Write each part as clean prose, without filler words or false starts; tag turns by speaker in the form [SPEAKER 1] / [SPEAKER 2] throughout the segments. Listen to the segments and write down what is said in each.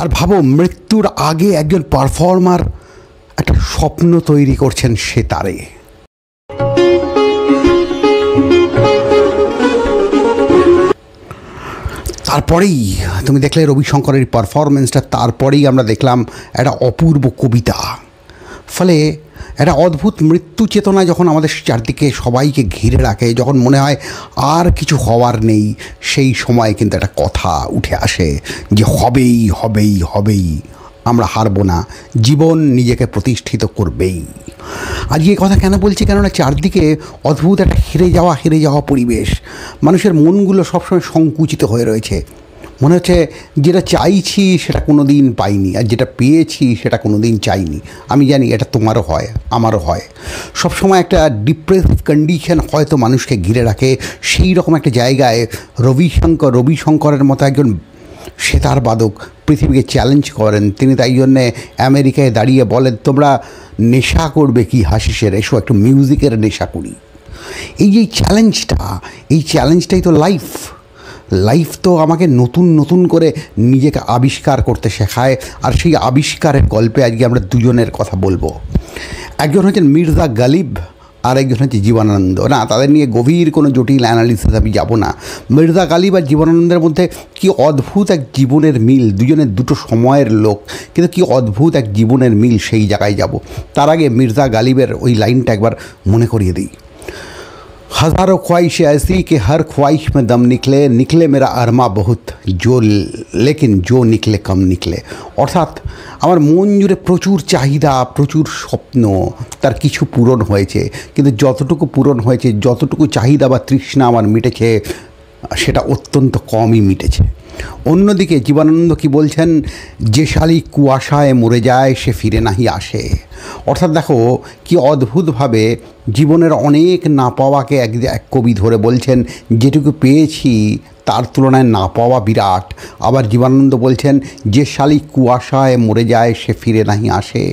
[SPEAKER 1] আর ভাবো, মৃত্যুর আগে একজন পারফর্মার একটা স্বপ্ন তৈরি করছেন সেতারে। তারপরেই তুমি দেখলে রবিশঙ্করের পারফরমেন্সটা, তারপরেই আমরা দেখলাম একটা অপূর্ব কবিতা। ফলে একটা অদ্ভুত মৃত্যু চেতনা যখন আমাদের চারদিকে সবাইকে ঘিরে রাখে, যখন মনে হয় আর কিছু হওয়ার নেই, সেই সময় কিন্তু একটা কথা উঠে আসে যে হবেই হবেই হবেই, আমরা হারবো না, জীবন নিজেকে প্রতিষ্ঠিত করবেই। আজ এই কথা কেন বলছি, কেননা চারদিকে অদ্ভুত একটা হেরে যাওয়া পরিবেশ। মানুষের মনগুলো সবসময় সংকুচিত হয়ে রয়েছে। মনে হচ্ছে যেটা চাইছি সেটা কোনো দিন পাইনি, আর যেটা পেয়েছি সেটা কোনো দিন চাইনি। আমি জানি এটা তোমারও হয়, আমারও হয়। সবসময় একটা ডিপ্রেসড কন্ডিশন হয়তো মানুষকে ঘিরে রাখে। সেই রকম একটা জায়গায় রবিশঙ্করের মতো একজন সেতার বাদক পৃথিবীকে চ্যালেঞ্জ করেন। তিনি তাই জন্যে আমেরিকায় দাঁড়িয়ে বলেন, তোমরা নেশা করবে কি হাসিসের, এসো একটু মিউজিকের নেশা করি। এই যে চ্যালেঞ্জটাই তো লাইফ তো আমাকে নতুন করে নিজেকে আবিষ্কার করতে শেখায়। আর সেই আবিষ্কারের গল্পে আজকে আমরা দুজনের কথা বলবো। একজন হচ্ছেন মির্জা গালিব, আর একজন হচ্ছে জীবনানন্দ। না, তাদের নিয়ে গভীর কোনো জটিল অ্যানালিসিস আমি যাব না। মির্জা গালিব আর জীবনানন্দের মধ্যে কি অদ্ভুত এক জীবনের মিল। দুজনের দুটো সময়ের লোক, কিন্তু কি অদ্ভুত এক জীবনের মিল, সেই জায়গায় যাব। তার আগে মির্জা গালিবের ওই লাইনটা একবার মনে করিয়ে দিই। हज़ारों ख्वाहिशें ऐसी कि हर ख्वाहिश में दम निकले मेरा अरमा बहुत लेकिन जो निकले कम निकले। অর্থাৎ আমার মন জুড়ে প্রচুর চাহিদা, প্রচুর স্বপ্ন, তার কিছু পূরণ হয়েছে, কিন্তু যতটুকু পূরণ হয়েছে, যতটুকু চাহিদা বা তৃষ্ণা আমার মিটেছে, সেটা অত্যন্ত কমই মিটেছে। অন্যদিকে জীবনানন্দ কি বলছেন, যে শালি কুয়াশায় মরে যায় সে ফিরে নাহি আসে। অর্থাৎ দেখো কি অদ্ভুতভাবে জীবনের অনেক না পাওয়াকে এক কবি ধরে বলছেন, যেটুকু পেয়েছি তার তুলনায় না পাওয়া বিরাট। আবার জীবনানন্দ বলছেন, যে শালি কুয়াশায় মরে যায় সে ফিরে নাহি আসে।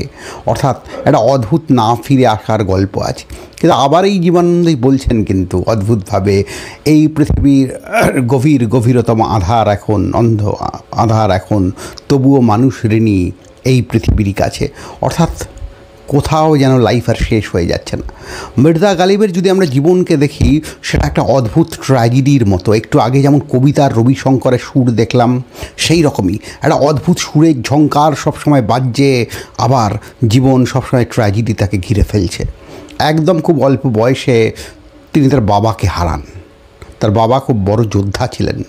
[SPEAKER 1] অর্থাৎ একটা অদ্ভুত না ফিরে আসার গল্প আছে। কিন্তু আবার এই জীবনানন্দই বলছেন কিন্তু অদ্ভুতভাবে, এই পৃথিবীর গভীরতম আধার এখন তবুও মানুষ ঋণী এই পৃথিবীর কাছে। অর্থাৎ কোথাও যেন লাইফ আর শেষ হয়ে যাচ্ছে না। মির্জা গালিবের যদি আমরা জীবনকে দেখি, সেটা একটা অদ্ভুত ট্র্যাজেডির মতো। একটু আগে যেমন কবিতার রবিশঙ্করের সুর দেখলাম, সেই রকমই একটা অদ্ভুত সুরের ঝঙ্কার সবসময় বাজছে, আবার জীবন সবসময় ট্র্যাজেডি তাকে ঘিরে ফেলছে। একদম খুব অল্প বয়সে তিনি তার বাবাকে হারান। তার বাবা খুব বড় যোদ্ধা ছিলেন।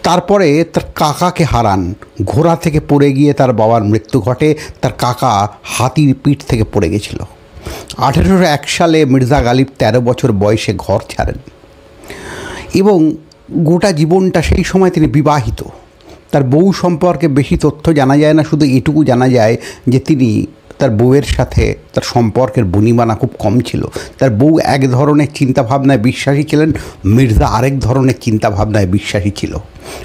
[SPEAKER 1] তারপরে তার কাকাকে হারান। ঘোড়া থেকে পড়ে গিয়ে তার বাবার মৃত্যু ঘটে। তার কাকা হাতির পিঠ থেকে পড়ে গেছিল। 1801 সালে মির্জা গালিব 13 বছর বয়সে ঘর ছাড়েন এবং গোটা জীবনটা, সেই সময় তিনি বিবাহিত। তার বউ সম্পর্কে বেশি তথ্য জানা যায় না, শুধু এটুকু জানা যায় যে তিনি তার বউয়ের সাথে তার সম্পর্কের বনিবানা খুব কম ছিল। তার বউ এক ধরনের চিন্তাভাবনায় বিশ্বাসী ছিলেন, মির্জা আরেক ধরনের চিন্তাভাবনায় বিশ্বাসী ছিল।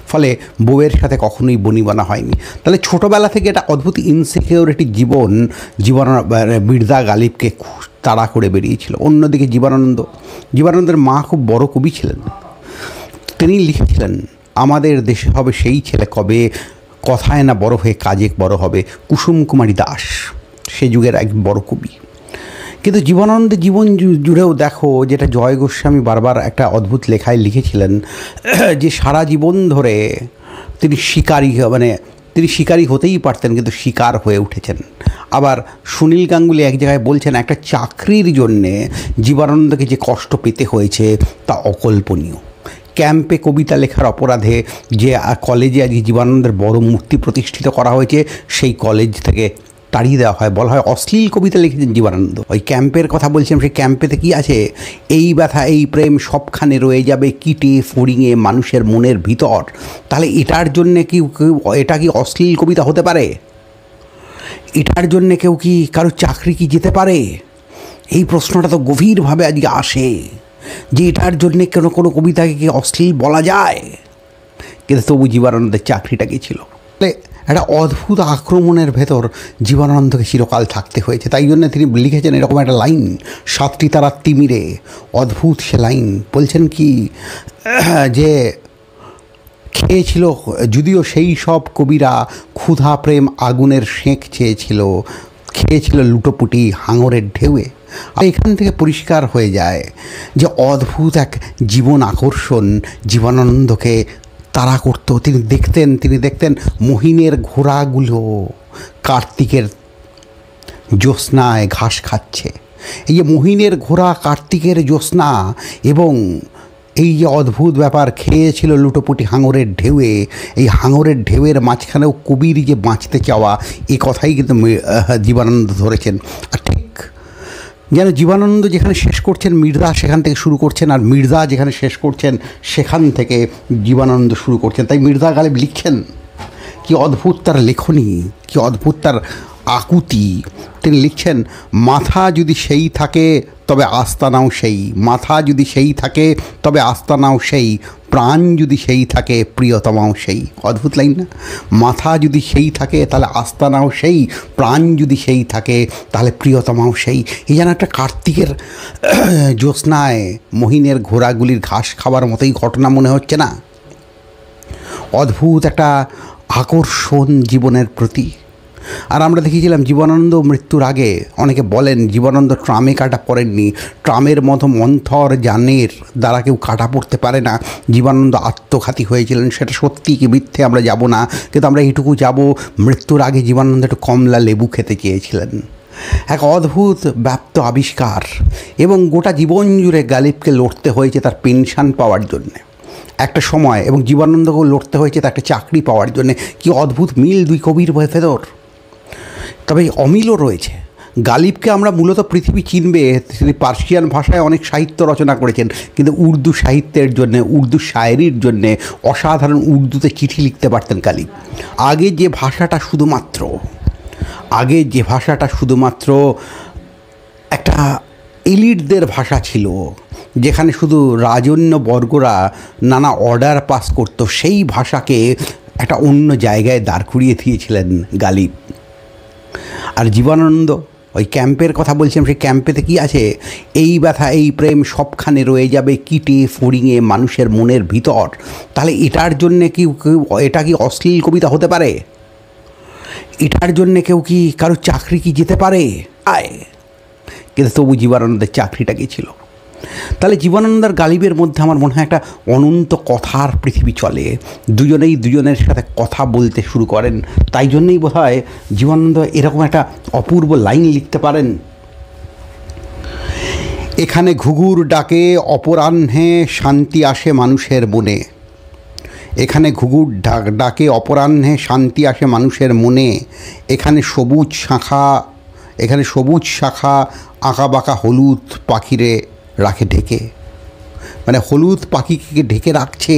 [SPEAKER 1] ফলে বউয়ের সাথে কখনোই বনিবানা হয়নি। তাহলে ছোটোবেলা থেকে একটা অদ্ভুত ইনসিকিউরিটি জীবন মির্জা গালিবকে তাড়া করে বেরিয়েছিল। অন্যদিকে জীবনানন্দের মা খুব বড় কবি ছিলেন। তিনি লিখেছিলেন, আমাদের দেশে হবে সেই ছেলে কবে, কথায় না বড় হয়ে কাজে বড় হবে। কুসুম কুমারী দাস সে যুগের এক বড় কবি। কিন্তু জীবনানন্দের জীবন জুড়েও দেখো, যেটা জয় গোস্বামী বারবার একটা অদ্ভুত লেখায় লিখেছিলেন, যে সারা জীবন ধরে তিনি শিকারী হতেই পারতেন, কিন্তু শিকার হয়ে উঠেছেন। আবার সুনীল গাঙ্গুলি এক জায়গায় বলছেন, একটা চাকরির জন্যে জীবনানন্দকে যে কষ্ট পেতে হয়েছে তা অকল্পনীয়। ক্যাম্পে কবিতা লেখার অপরাধে যে কলেজে আজকে জীবনানন্দের বড় মূর্তি প্রতিষ্ঠিত করা হয়েছে, সেই কলেজ থেকে তাড়িয়ে দেওয়া হয়। বলা হয় অশ্লীল কবিতা লিখেছেন জীবনানন্দ। ওই ক্যাম্পের কথা বলছিলাম, সেই ক্যাম্পেতে কি আছে, এই ব্যথা এই প্রেম সবখানে রয়ে যাবে কিটে ফড়িংয়ে মানুষের মনের ভিতর। তাহলে এটার জন্যে এটা কি অশ্লীল কবিতা হতে পারে? এটার জন্যে কেউ কি কারো চাকরি কি যেতে পারে? এই প্রশ্নটা তো গভীরভাবে আজকে আসে, যে এটার জন্যে কোনো কবিতাকে কি অশ্লীল বলা যায়? কিন্তু তবু জীবনানন্দের চাকরিটা গিয়েছিল। একটা অদ্ভুত আক্রমণের ভেতর জীবনানন্দকে চিরকাল থাকতে হয়েছে। তাই জন্য তিনি লিখেছেন এরকম একটা লাইন, 7টি তারার তিমিরে। অদ্ভুত সে লাইন। বলছেন কি, যে খেয়েছিল, যদিও সেই সব কবিরা ক্ষুধা প্রেম আগুনের সেঁক চেয়েছিল, খেয়েছিল লুটোপুটি হাঙরের ঢেউয়ে। আর এখান থেকে পরিষ্কার হয়ে যায় যে অদ্ভুত এক জীবন আকর্ষণ জীবনানন্দকে তাড়া করত। তিনি দেখতেন মহিনের ঘোড়াগুলো কার্তিকের জ্যোৎস্নায় ঘাস খাচ্ছে। এই যে মহিনের ঘোড়া কার্তিকের জ্যোৎস্না এবং এই যে অদ্ভুত ব্যাপার, খেয়েছিল লুটোপুটি হাঙরের ঢেউয়ে, এই হাঙরের ঢেউয়ের মাঝখানেও কবির যে বাঁচতে চাওয়া, এই কথাই কিন্তু জীবনানন্দ ধরেছেন। আর ঠিক যেন জীবনানন্দ যেখানে শেষ করছেন মির্জা সেখান থেকে শুরু করছেন, আর মির্জা যেখানে শেষ করছেন সেখান থেকে জীবনানন্দ শুরু করছেন। তাই মির্জা গালিব লিখছেন, কি অদ্ভুত তার লেখনী, কি অদ্ভুত তার আকুতি। তিনি লিখছেন, মাথা যদি সেই থাকে তবে আস্তানাও সেই, মাথা যদি সেই থাকে তবে আস্তানাও সেই, প্রাণ যদি সেই থাকে প্রিয়তমাও সেই। অদ্ভুত লাইন না? মাথা যদি সেই থাকে তাহলে আস্তানাও সেই, প্রাণ যদি সেই থাকে তাহলে প্রিয়তমাও সেই। এই যেন একটা কার্তিকের জ্যোৎস্নায় মহিনের ঘোড়াগুলির ঘাস খাবার মতোই ঘটনা মনে হচ্ছে না? অদ্ভুত একটা আকর্ষণ জীবনের প্রতি। আর আমরা দেখেছিলাম জীবনানন্দ মৃত্যুর আগে, অনেকে বলেন জীবনানন্দ ট্রামে কাটা পড়েননি, ট্রামের মতো মন্থর যানের দ্বারা কেউ কাটা পড়তে পারে না, জীবনানন্দ আত্মঘাতী হয়েছিলেন। সেটা সত্যি কি মিথ্যে আমরা যাব না, কিন্তু আমরা এইটুকু যাব, মৃত্যুর আগে জীবনানন্দ একটু কমলা লেবু খেতে চেয়েছিলেন। এক অদ্ভুত ব্যাপ্ত আবিষ্কার, এবং গোটা জীবন জুড়ে গালিবকে লড়তে হয়েছে তার পেনশন পাওয়ার জন্যে একটা সময়, এবং জীবনানন্দকেও লড়তে হয়েছে তার একটা চাকরি পাওয়ার জন্যে। কি অদ্ভুত মিল দুই কবির ভেতর। তবে অমিলও রয়েছে। গালিবকে আমরা মূলত পৃথিবী চিনবে, তিনি পার্সিয়ান ভাষায় অনেক সাহিত্য রচনা করেছেন, কিন্তু উর্দু সাহিত্যের জন্যে, উর্দু শায়েরির জন্যে অসাধারণ উর্দুতে চিঠি লিখতে পারতেন গালিব। আগে যে ভাষাটা শুধুমাত্র একটা এলিটদের ভাষা ছিল, যেখানে শুধু রাজন্য বর্গরা নানা অর্ডার পাস করত, সেই ভাষাকে একটা অন্য জায়গায় দাঁড় করিয়ে দিয়েছিলেন গালিব। আর জীবনানন্দ ওই ক্যাম্পের কথা বলছিলাম, সেই ক্যাম্পেতে কি আছে, এই ব্যথা এই প্রেম সবখানে রয়ে যাবে কিটে ফড়িংয়ে মানুষের মনের ভিতর। তাহলে এটার জন্যে এটা কি অশ্লীল কবিতা হতে পারে? এটার জন্যে কেউ কি কারো চাকরি কি যেতে পারে? কিন্তু তবু জীবনানন্দের চাকরিটা গিয়েছিল। তাহলে জীবনানন্দ আর গালিবের মধ্যে আমার মনে হয় একটা অনন্ত কথার পৃথিবী চলে। দুজনেই দুজনের সাথে কথা বলতে শুরু করেন। তাই জন্যই বোধ হয় জীবনানন্দ এরকম একটা অপূর্ব লাইন লিখতে পারেন, এখানে ঘুঘুর ডাকে অপরাহ্নে শান্তি আসে মানুষের মনে, এখানে ঘুঘুর ডাকে অপরাহ্নে শান্তি আসে মানুষের মনে, এখানে সবুজ শাখা আঁকা বাঁকা হলুদ পাখিরে রাখে ঢেকে। মানে হলুদ পাখিকে ঢেকে রাখছে,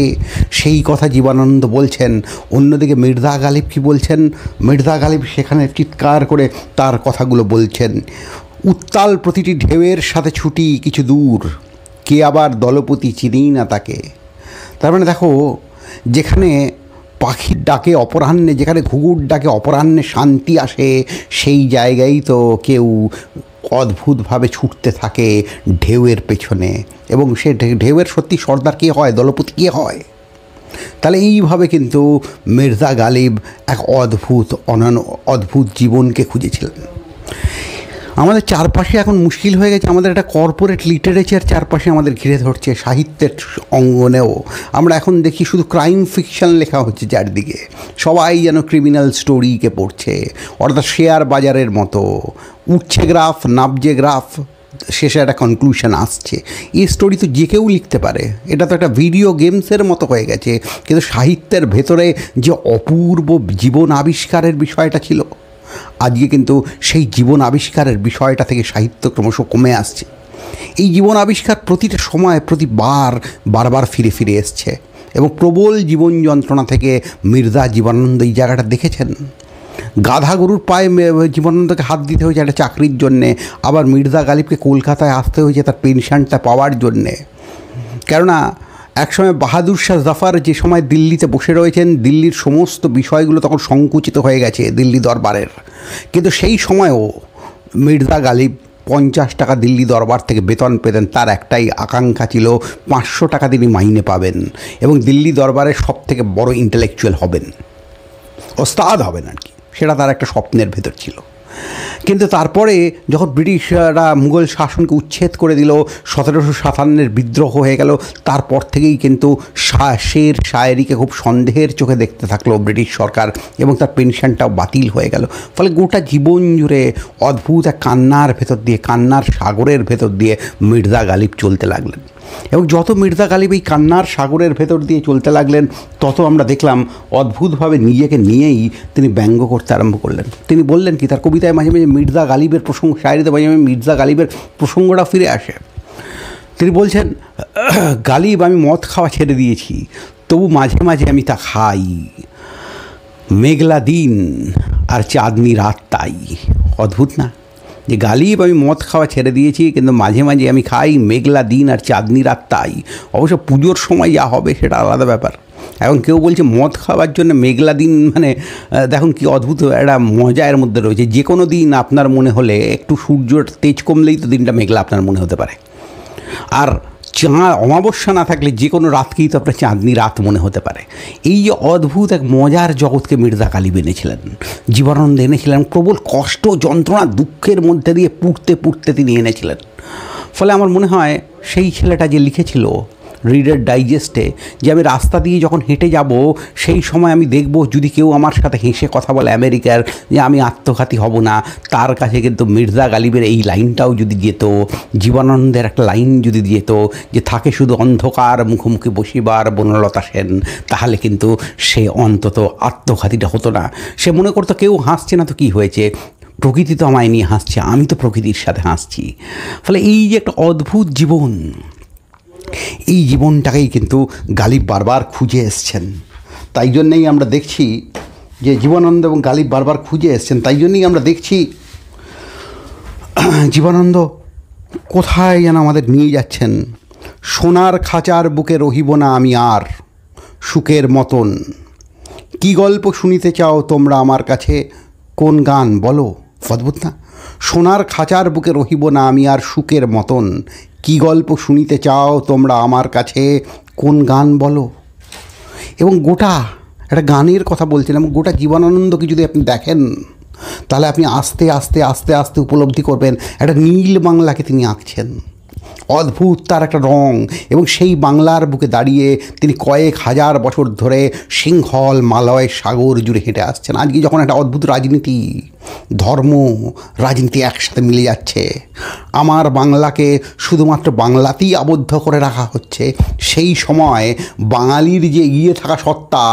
[SPEAKER 1] সেই কথা জীবনানন্দ বলছেন। অন্যদিকে মির্জা গালিব কি বলছেন? মির্জা গালিব সেখানে চিৎকার করে তার কথাগুলো বলছেন, উত্তাল প্রতিটি ঢেউয়ের সাথে ছুটি কিছু দূর, কে আবার দলপতি চিনেই না তাকে। তার মানে দেখো, যেখানে পাখির ডাকে অপরাহ্নে, যেখানে ঘুঘুর ডাকে অপরাহ্নে শান্তি আসে, সেই জায়গায় তো কেউ অদ্ভুতভাবে ছুটতে থাকে ঢেউয়ের পেছনে, এবং সে ঢেউয়ের সত্যি সর্দার কে হয়, দলপতি কে হয়? তাহলে এইভাবে কিন্তু মির্জা গালিব এক অদ্ভুত জীবনকে খুঁজেছিলেন। আমাদের চারপাশে এখন মুশকিল হয়ে গেছে, আমাদের একটা কর্পোরেট লিটারেচার চারপাশে আমাদের ঘিরে ধরছে। সাহিত্যের অঙ্গনেও আমরা এখন দেখি শুধু ক্রাইম ফিকশন লেখা হচ্ছে চারদিকে, সবাই যেন ক্রিমিনাল স্টোরিকে পড়ছে, অর্থাৎ শেয়ার বাজারের মতো উঠছে গ্রাফ, নাবছে গ্রাফ, শেষে একটা কনক্লুশন আসছে। এই স্টোরি তো যে কেউ লিখতে পারে, এটা তো একটা ভিডিও গেমসের মতো হয়ে গেছে। কিন্তু সাহিত্যের ভেতরে যে অপূর্ব জীবন আবিষ্কারের বিষয়টা ছিল, আজকে কিন্তু সেই জীবন আবিষ্কারের বিষয়টা থেকে সাহিত্য ক্রমশ কমে আসছে। এই জীবন আবিষ্কার প্রতিটা সময় বারবার ফিরে এসছে, এবং প্রবল জীবন যন্ত্রণা থেকে মির্জা জীবনানন্দ এই জায়গাটা দেখেছেন। গাধা গরুর পায়ে জীবনানন্দকে হাত দিতে হয়েছে একটা চাকরির জন্যে, আবার মির্জা গালিবকে কলকাতায় আসতে হয়েছে তার পেনশনটা পাওয়ার জন্যে। কেননা একসময় বাহাদুর শাহ জাফর যে সময় দিল্লিতে বসে রয়েছেন, দিল্লির সমস্ত বিষয়গুলো তখন সংকুচিত হয়ে গেছে দিল্লি দরবারের, কিন্তু সেই সময়ও মির্জা গালিব 50 টাকা দিল্লি দরবার থেকে বেতন পেতেন, তার একটাই আকাঙ্ক্ষা ছিল 500 টাকা তিনি মাইনে পাবেন এবং দিল্লি দরবারের সবথেকে বড় ইন্টেলেকচুয়াল হবেন, ওস্তাদ হবেন আর কি। সেটা তার একটা স্বপ্নের ভেতর ছিল। কিন্তু তারপরে যখন ব্রিটিশরা মুঘল শাসনকে উচ্ছেদ করে দিল, 1757-এর বিদ্রোহ হয়ে গেল, তারপর থেকেই কিন্তু শের শায়েরিকে খুব সন্দেহের চোখে দেখতে থাকলো ব্রিটিশ সরকার এবং তার পেনশনটাও বাতিল হয়ে গেল। ফলে গোটা জীবন জুড়ে অদ্ভুত এক কান্নার ভেতর দিয়ে, কান্নার সাগরের ভেতর দিয়ে মির্জা গালিব চলতে লাগলেন। এবং যত মির্জা গালিব এই কান্নার সাগরের ভেতর দিয়ে চলতে লাগলেন, তত আমরা দেখলাম অদ্ভুতভাবে নিজেকে নিয়েই তিনি ব্যঙ্গ করতে আরম্ভ করলেন। তিনি বললেন কি, তার কবিতায় মাঝে মাঝে মির্জা গালিবের প্রসঙ্গ, শায়েরিতে মাঝে মাঝে মির্জা গালিবের প্রসঙ্গটা ফিরে আসে। তিনি বলছেন, গালিব আমি মদ খাওয়া ছেড়ে দিয়েছি, তবু মাঝে মাঝে আমি তা খাই, মেঘলা দিন আর চাঁদনি রাত তাই। অদ্ভুত না, যে গালিব আমি মদ খাওয়া ছেড়ে দিয়েছি কিন্তু মাঝে মাঝে আমি খাই, মেঘলা দিন আর চাঁদনি রাত তাই। অবশ্য পুজোর সময় যা হবে সেটা আলাদা ব্যাপার। এখন কেউ বলছে মদ খাওয়ার জন্য মেঘলা দিন, মানে দেখুন কি অদ্ভুত একটা মজা এর মধ্যে রয়েছে। যে কোনো দিন আপনার মনে হলে একটু সূর্যর তেজ কমলেই তো দিনটা মেঘলা আপনার মনে হতে পারে, আর অমাবস্যা না থাকলে যে কোনো রাতকেই তো আপনার চাঁদনি রাত মনে হতে পারে। এই যে অদ্ভুত এক মজার জগৎকে মির্জা গালিব এনেছিলেন, জীবনানন্দ এনেছিলেন, প্রবল কষ্ট যন্ত্রণা দুঃখের মধ্যে দিয়ে পুড়তে পুড়তে তিনি এনেছিলেন। ফলে আমার মনে হয় সেই ছেলেটা যে লিখেছিল রিডার ডাইজেস্টে যে আমি রাস্তা দিয়ে যখন হেঁটে যাব সেই সময় আমি দেখব যদি কেউ আমার সাথে হেসে কথা বলে আমেরিকার, যে আমি আত্মঘাতী হব না, তার কাছে কিন্তু মির্জা গালিবের এই লাইনটাও যদি যেত, জীবনানন্দের একটা লাইন যদি যেত যে থাকে শুধু অন্ধকার মুখোমুখি বসিবার বনলতা সেন, তাহলে কিন্তু সে অন্তত আত্মঘাতীটা হতো না। সে মনে করতো কেউ হাসছে না তো কী হয়েছে, প্রকৃতি তো আমায় নিয়ে হাসছে, আমি তো প্রকৃতির সাথে হাসছি। ফলে এই যে একটা অদ্ভুত জীবন, এই জীবনটাকেই কিন্তু গালিব বারবার খুঁজে এসছেন। তাই জন্যেই আমরা দেখছি যে জীবনানন্দ এবং গালিব বারবার খুঁজে এসছেন। তাই জন্যই আমরা দেখছি জীবনানন্দ কোথায় যেন আমাদের নিয়ে যাচ্ছেন। সোনার খাঁচার বুকে রহিব না আমি আর সুখের মতন, কি গল্প শুনিতে চাও তোমরা আমার কাছে, কোন গান বলো। অদ্ভুত না, সোনার খাঁচার বুকে রহিব না আমি আর সুখের মতন, কি গল্প শুনিতে চাও তোমরা আমার কাছে, কোন গান বলো। এবং গোটা একটা গানের কথা বলছেন, এবং গোটা জীবনানন্দকে যদি আপনি দেখেন তাহলে আপনি আস্তে আস্তে আস্তে আস্তে উপলব্ধি করবেন একটা নীল বাংলাকে তিনি আঁকছেন। অদ্ভুত তার একটা রং, এবং সেই বাংলার বুকে দাঁড়িয়ে তিনি কয়েক হাজার বছর ধরে সিংহল মালয় সাগর জুড়ে হেঁটে আসছেন। আজকে যখন একটা অদ্ভুত রাজনীতি, ধর্ম রাজনীতি একসাথে মিলে যাচ্ছে, আমার বাংলাকে শুধুমাত্র বাংলাতেই আবদ্ধ করে রাখা হচ্ছে, সেই সময় বাঙালির যে এগিয়ে থাকা সত্তা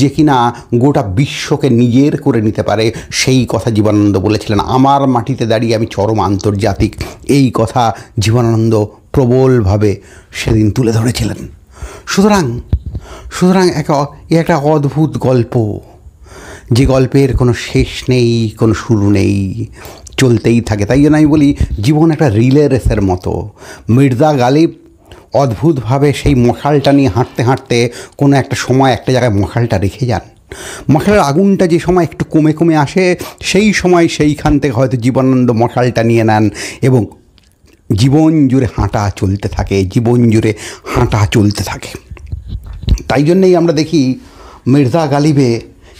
[SPEAKER 1] যে কিনা গোটা বিশ্বকে নিজের করে নিতে পারে, সেই কথা জীবনানন্দ বলেছিলেন। আমার মাটিতে দাঁড়িয়ে আমি চরম আন্তর্জাতিক, এই কথা জীবনানন্দ প্রবলভাবে সেদিন তুলে ধরেছিলেন। সুতরাং একটা অদ্ভুত গল্প, যে গল্পের কোনো শেষ নেই, কোনো শুরু নেই, চলতেই থাকে। তাই জন্য আমি বলি জীবন একটা রিলে রেসের মতো। মির্জা গালিব অদ্ভুতভাবে সেই মশালটা নিয়ে হাঁটতে হাঁটতে কোনো একটা সময় একটা জায়গায় মশালটা রেখে যান। মশালের আগুনটা যে সময় একটু কমে কমে আসে, সেই সময় সেইখান থেকে হয়তো জীবনানন্দ মশালটা নিয়ে নেন এবং জীবন জুড়ে হাঁটা চলতে থাকে, জীবন জুড়ে হাঁটা চলতে থাকে। তাই জন্যেই আমরা দেখি মির্জা গালিবে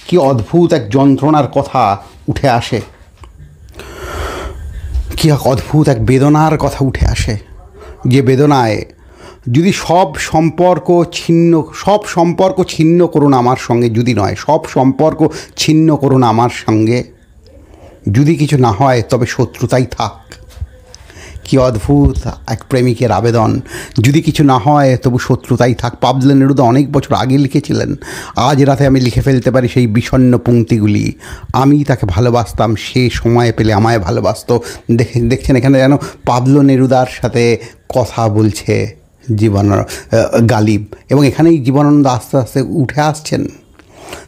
[SPEAKER 1] কি অদ্ভুত এক যন্ত্রণার কথা উঠে আসে, কি অদ্ভুত এক বেদনার কথা উঠে আসে, যে বেদনায় যদি সব সম্পর্ক ছিন্ন করুন আমার সঙ্গে, যদি নয় সব সম্পর্ক ছিন্ন করুন আমার সঙ্গে, যদি কিছু না হয় তবে শত্রুতাই থাক। কি অদ্ভুত এক প্রেমিকের আবেদন, যদি কিছু না হয় তবু শত্রুতাই থাক। পাবলো নেরুদা অনেক বছর আগে লিখেছিলেন, আজ রাতে আমি লিখে ফেলতে পারি সেই বিষণ্ণ পংক্তিগুলি, আমি তাকে ভালোবাসতাম, সে সময় পেলে আমায় ভালোবাসত। দেখছেন এখানে যেন পাবলো নেরুদার সাথে কথা বলছে গালিব, এবং এখানেই জীবনানন্দ আস্তে আস্তে উঠে আসছেন।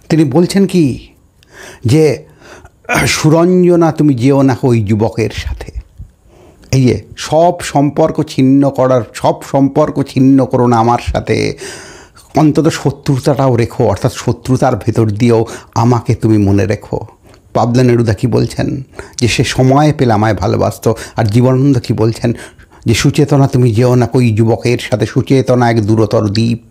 [SPEAKER 1] তিনি বলছেন কি, যে সুরঞ্জনা তুমি যেও না ওই যুবকের সাথে, এই যে সব সম্পর্ক ছিন্ন করো না আমার সাথে, অন্তত শত্রুতাটাও রেখো, অর্থাৎ শত্রুতার ভেতর দিয়েও আমাকে তুমি মনে রেখো। পাবলা নেরুদা কী বলছেন যে সে সময় পেলে আমায় ভালোবাসতো, আর জীবনানন্দ কী বলছেন যে সুচেতনা তুমি যেও না কই যুবকের সাথে, সুচেতনা এক দূরতর দ্বীপ।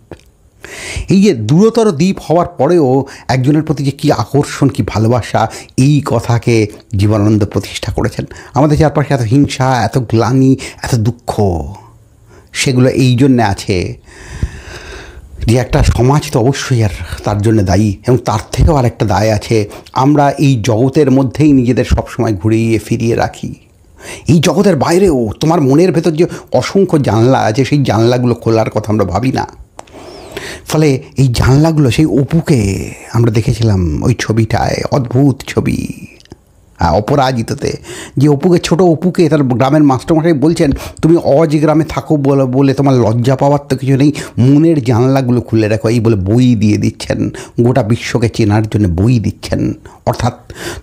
[SPEAKER 1] এই যে দূরতর দ্বীপ হওয়ার পরেও একজনের প্রতি যে কী আকর্ষণ, কী ভালোবাসা, এই কথাকে জীবনানন্দ প্রতিষ্ঠা করেছেন। আমাদের চারপাশে এত হিংসা, এত গ্লানি, এত দুঃখ, সেগুলো এই জন্যে আছে যে একটা সমাজ তো অবশ্যই আর তার জন্য দায়ী, এবং তার থেকেও আর একটা দায় আছে, আমরা এই জগতের মধ্যেই নিজেদের সবসময় ঘুরিয়ে ফিরিয়ে রাখি। এই জগতের বাইরেও তোমার মনের ভেতর যে অসংখ্য জানলা আছে, সেই জানলাগুলো খোলার কথা আমরা ভাবি না। ফলে এই জানলাগুলো, সেই অপুকে আমরা দেখেছিলাম ওই ছবিটায়, অদ্ভুত ছবি অপরাজিততে, যে অপুকে, ছোট অপুকে তার গ্রামের মাস্টারমশাই বলছেন তুমি অজ গ্রামে থাকো বলে তোমার লজ্জা পাওয়ার তো কিছু নেই, মনের জানলাগুলো খুলে রাখো, এই বলে বই দিয়ে দিচ্ছেন, গোটা বিশ্বকে চেনার জন্য বই দিচ্ছেন। অর্থাৎ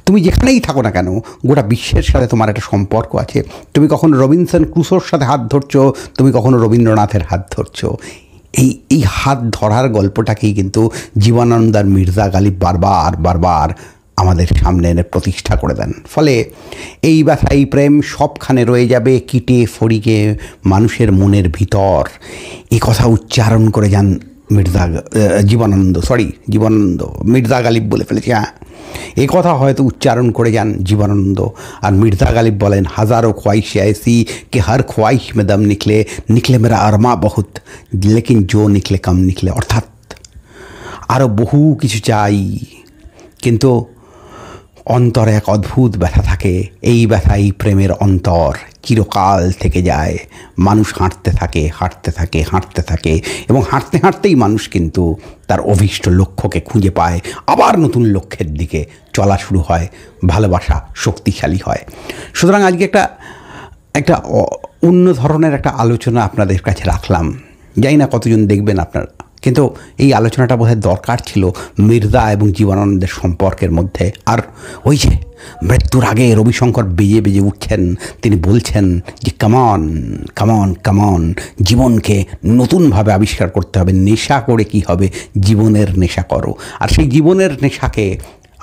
[SPEAKER 1] তুমি যেখানেই থাকো না কেন, গোটা বিশ্বের সাথে তোমার একটা সম্পর্ক আছে। তুমি কখনো রবিনসন ক্রুসোর সাথে হাত ধরছো, তুমি কখনো রবীন্দ্রনাথের হাত ধরছো। এই হাত ধরার গল্পটাকেই কিন্তু জীবনানন্দ আর মির্জা গালিব বারবার আমাদের সামনে এনে প্রতিষ্ঠা করে দেন। ফলে এই ব্যথা, এই প্রেম সবখানে রয়ে যাবে কিটে ফড়িকে মানুষের মনের ভিতর। এই কথা উচ্চারণ করে যান জীবনানন্দ, মির্জা গালিব বলে ফেলেছি, হ্যাঁ, এই কথা হয়তো উচ্চারণ করে যান জীবনানন্দ। আর মির্জা গালিব বলেন হাজারো ख्वाहिशें ऐसी कि हर ख्वाहिश में दम निकले मेरा अरमा बहुत लेकिन जो निकले कम निकले। অর্থাৎ আরও বহু কিছু চাই, কিন্তু অন্তরে এক অদ্ভুত ব্যথা থাকে। এই ব্যথা, এই প্রেমের অন্তর চিরকাল থেকে যায়। মানুষ হাঁটতে থাকে এবং হাঁটতেই মানুষ কিন্তু তার অভীষ্ট লক্ষ্যকে খুঁজে পায়, আবার নতুন লক্ষ্যের দিকে চলা শুরু হয়, ভালোবাসা শক্তিশালী হয়। সুতরাং আজকে একটা অন্য ধরনের একটা আলোচনা আপনাদের কাছে রাখলাম, জানি না কতজন দেখবেন আপনারা, কিন্তু এই আলোচনাটা বোধহয় দরকার ছিল মির্জা এবং জীবনানন্দের সম্পর্কের মধ্যে। আর ওই যে মৃত্যুর আগে রবিশঙ্কর বেজে উঠছেন, তিনি বলছেন যে কামন, জীবনকে নতুনভাবে আবিষ্কার করতে হবে, নেশা করে কি হবে, জীবনের নেশা করো। আর সেই জীবনের নেশাকে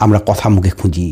[SPEAKER 1] আমরা কথা মুখে খুঁজি।